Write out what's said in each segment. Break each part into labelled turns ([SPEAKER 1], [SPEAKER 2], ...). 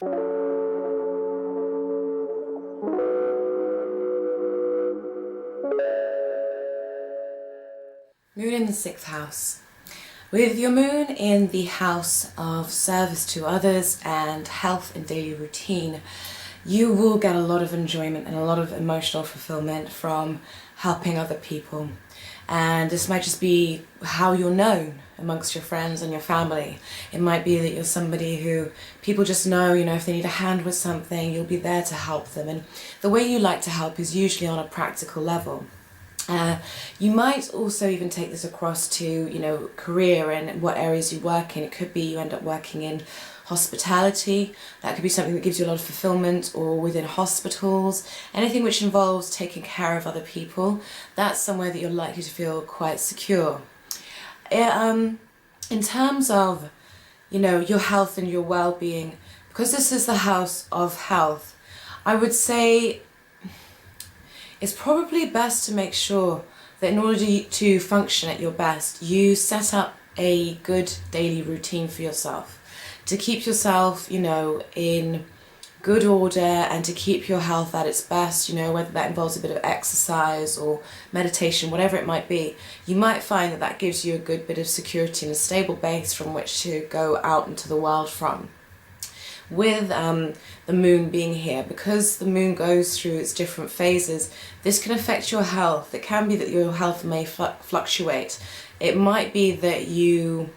[SPEAKER 1] Moon in the 6th house. With your moon in the house of service to others and health and daily routine, you will get a lot of enjoyment and a lot of emotional fulfillment from helping other people. And this might just be how you're known amongst your friends and your family. It might be that you're somebody who people just know, if they need a hand with something, you'll be there to help them. And the way you like to help is usually on a practical level. You might also even take this across to, career and what areas you work in. It could be you end up working in hospitality. That could be something that gives you a lot of fulfillment, or within hospitals. Anything which involves taking care of other people, that's somewhere that you're likely to feel quite secure. In terms of, your health and your well-being, because this is the house of health, I would say it's probably best to make sure that in order to function at your best, you set up a good daily routine for yourself, to keep yourself, in good order and to keep your health at its best, whether that involves a bit of exercise or meditation, whatever it might be. You might find that that gives you a good bit of security and a stable base from which to go out into the world from. With the moon being here, because the moon goes through its different phases, this can affect your health. It can be that your health may fluctuate. It might be that you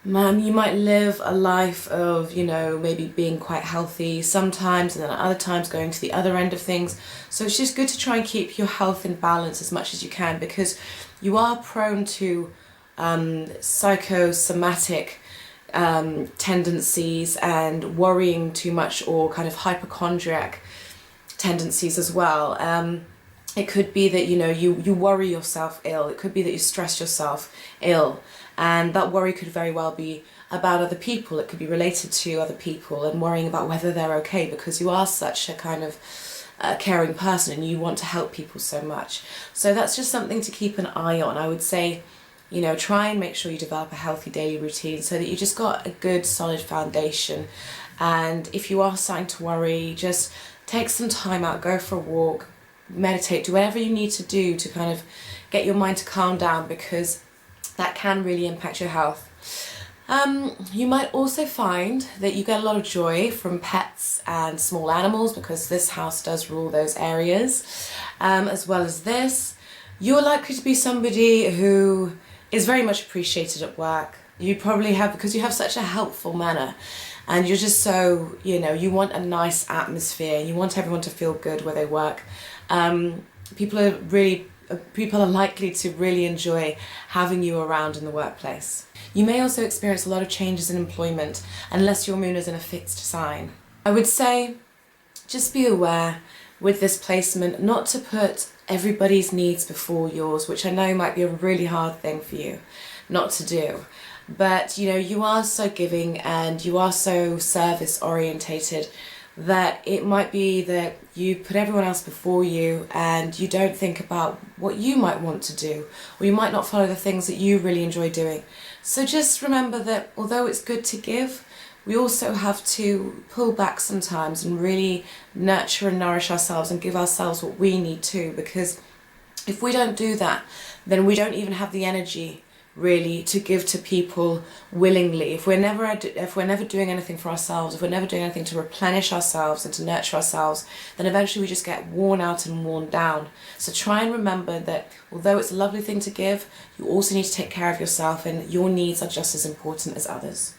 [SPEAKER 1] might live a life of, maybe being quite healthy sometimes, and then at other times going to the other end of things. So it's just good to try and keep your health in balance as much as you can, because you are prone to psychosomatic tendencies and worrying too much, or kind of hypochondriac tendencies as well. It could be that you worry yourself ill. It could be that you stress yourself ill, and that worry could very well be about other people. It could be related to other people and worrying about whether they're okay, because you are such a kind of caring person and you want to help people so much. So that's just something to keep an eye on. I would say, try and make sure you develop a healthy daily routine so that you just got a good solid foundation. And if you are starting to worry, just take some time out, go for a walk, meditate, do whatever you need to do to kind of get your mind to calm down, because that can really impact your health. You might also find that you get a lot of joy from pets and small animals, because this house does rule those areas. As well as this, you're likely to be somebody who is very much appreciated at work. You probably have, because you have such a helpful manner, and you're just so, you want a nice atmosphere, you want everyone to feel good where they work. People are likely to really enjoy having you around in the workplace. You may also experience a lot of changes in employment unless your moon is in a fixed sign. I would say just be aware with this placement not to put everybody's needs before yours, which I know might be a really hard thing for you not to do. But you are so giving and you are so service orientated that it might be that you put everyone else before you and you don't think about what you might want to do, or you might not follow the things that you really enjoy doing. So just remember that although it's good to give, we also have to pull back sometimes and really nurture and nourish ourselves and give ourselves what we need to, because if we don't do that, then we don't even have the energy really to give to people willingly. If we're never doing anything for ourselves, if we're never doing anything to replenish ourselves and to nurture ourselves, then eventually we just get worn out and worn down. So try and remember that although it's a lovely thing to give, you also need to take care of yourself, and your needs are just as important as others.